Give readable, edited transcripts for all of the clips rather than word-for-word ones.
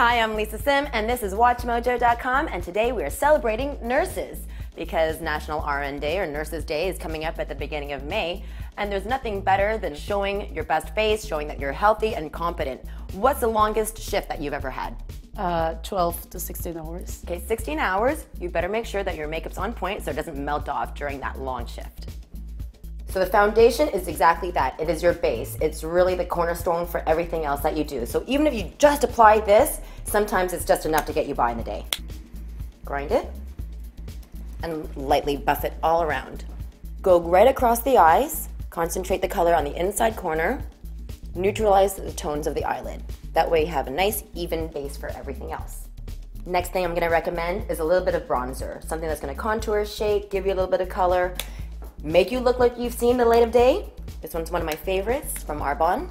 Hi, I'm Lisa Sim, and this is WatchMojo.com, and today we are celebrating nurses because National RN Day or Nurses Day is coming up at the beginning of May, and there's nothing better than showing your best face, showing that you're healthy and competent. What's the longest shift that you've ever had? 12 to 16 hours. Okay, 16 hours. You better make sure that your makeup's on point so it doesn't melt off during that long shift. So the foundation is exactly that. It is your base. It's really the cornerstone for everything else that you do. So even if you just apply this, sometimes it's just enough to get you by in the day. Grind it and lightly buff it all around. Go right across the eyes. Concentrate the color on the inside corner. Neutralize the tones of the eyelid. That way you have a nice even base for everything else. Next thing I'm gonna recommend is a little bit of bronzer. Something that's gonna contour, shade, give you a little bit of color, make you look like you've seen the light of day. This one's one of my favorites from Arbonne.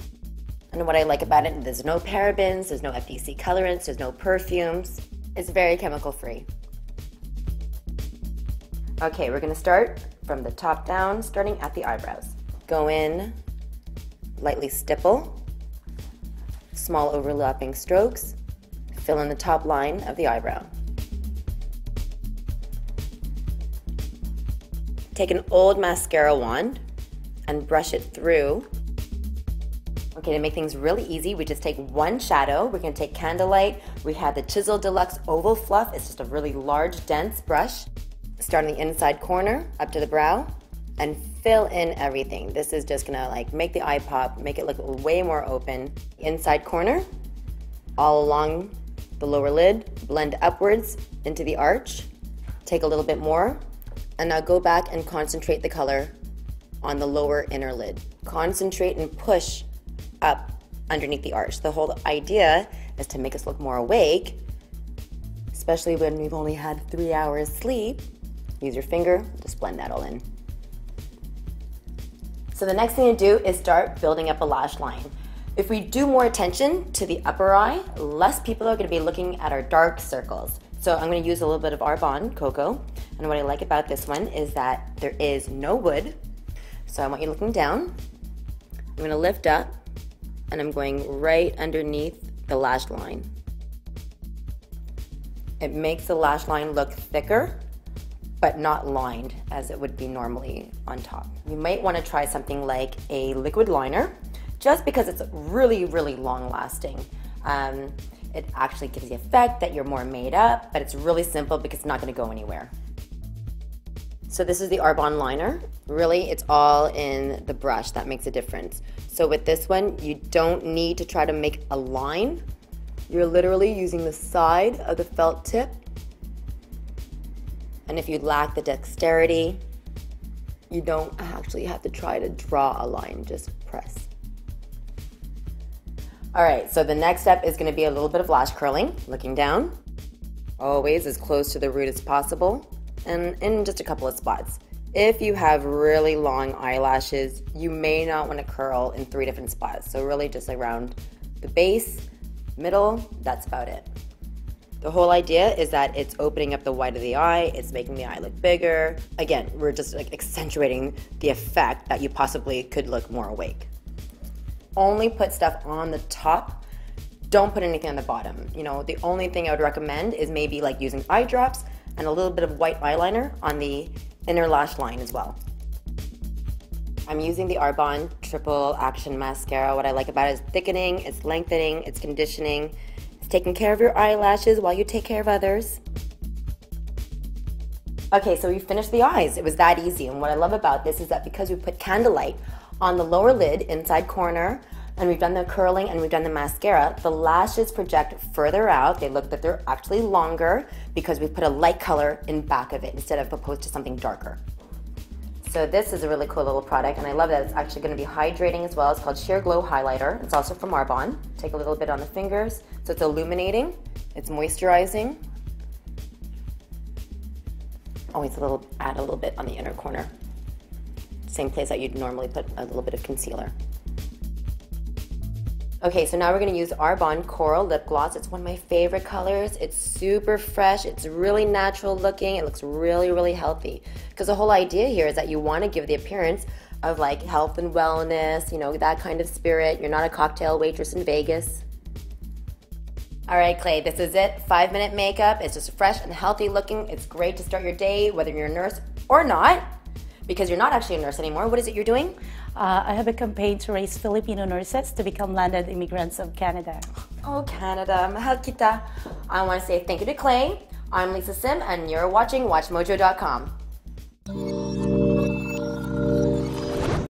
And what I like about it, there's no parabens, there's no FDC colorants, there's no perfumes. It's very chemical free. Okay, we're gonna start from the top down, starting at the eyebrows. Go in, lightly stipple, small overlapping strokes, fill in the top line of the eyebrow. Take an old mascara wand and brush it through. Okay, to make things really easy, we just take one shadow. We're gonna take Candlelight. We have the Chisel Deluxe Oval Fluff. It's just a really large, dense brush. Start on the inside corner, up to the brow, and fill in everything. This is just gonna make the eye pop, make it look way more open. Inside corner, all along the lower lid, blend upwards into the arch. Take a little bit more. And now go back and concentrate the color on the lower inner lid. Concentrate and push up underneath the arch. The whole idea is to make us look more awake, especially when we've only had 3 hours sleep. Use your finger, just blend that all in. So the next thing to do is start building up a lash line. If we do more attention to the upper eye, less people are gonna be looking at our dark circles. So I'm gonna use a little bit of Arbonne Cocoa. And what I like about this one is that there is no wood. So I want you looking down. I'm gonna lift up and I'm going right underneath the lash line. It makes the lash line look thicker, but not lined as it would be normally on top. You might wanna try something like a liquid liner, just because it's really, really long lasting. It actually gives the effect that you're more made up, but it's really simple because it's not gonna go anywhere. So this is the Arbonne liner. Really, it's all in the brush that makes a difference. So with this one, you don't need to try to make a line. You're literally using the side of the felt tip. And if you lack the dexterity, you don't actually have to try to draw a line, just press. All right, so the next step is gonna be a little bit of lash curling, looking down, always as close to the root as possible, and in just a couple of spots. If you have really long eyelashes, you may not wanna curl in 3 different spots. So really just around the base, middle, that's about it. The whole idea is that it's opening up the white of the eye, it's making the eye look bigger. Again, we're just accentuating the effect that you possibly could look more awake. Only put stuff on the top. Don't put anything on the bottom. You know, the only thing I would recommend is maybe using eye drops and a little bit of white eyeliner on the inner lash line as well. I'm using the Arbonne Triple Action Mascara. What I like about it is thickening, it's lengthening, it's conditioning, it's taking care of your eyelashes while you take care of others. Okay, so we finished the eyes. It was that easy. And what I love about this is that because we put Candlelight on the lower lid, inside corner, and we've done the curling and we've done the mascara, the lashes project further out. They look that they're actually longer because we put a light color in back of it instead of opposed to something darker. So this is a really cool little product, and I love that it's actually gonna be hydrating as well. It's called Sheer Glow Highlighter. It's also from Arbonne. Take a little bit on the fingers. So it's illuminating, it's moisturizing. Always add a little bit on the inner corner. Same place that you'd normally put a little bit of concealer. Okay, so now we're gonna use Arbonne Coral Lip Gloss. It's one of my favorite colors. It's super fresh, it's really natural looking, it looks really, really healthy. Because the whole idea here is that you wanna give the appearance of health and wellness, that kind of spirit. You're not a cocktail waitress in Vegas. All right, Clay, this is it. 5-minute makeup. It's just fresh and healthy looking. It's great to start your day, whether you're a nurse or not, because you're not actually a nurse anymore. What is it you're doing? I have a campaign to raise Filipino nurses to become landed immigrants of Canada. Oh, Canada, mahal kita. I want to say thank you to Clay. I'm Lisa Sim, and you're watching WatchMojo.com.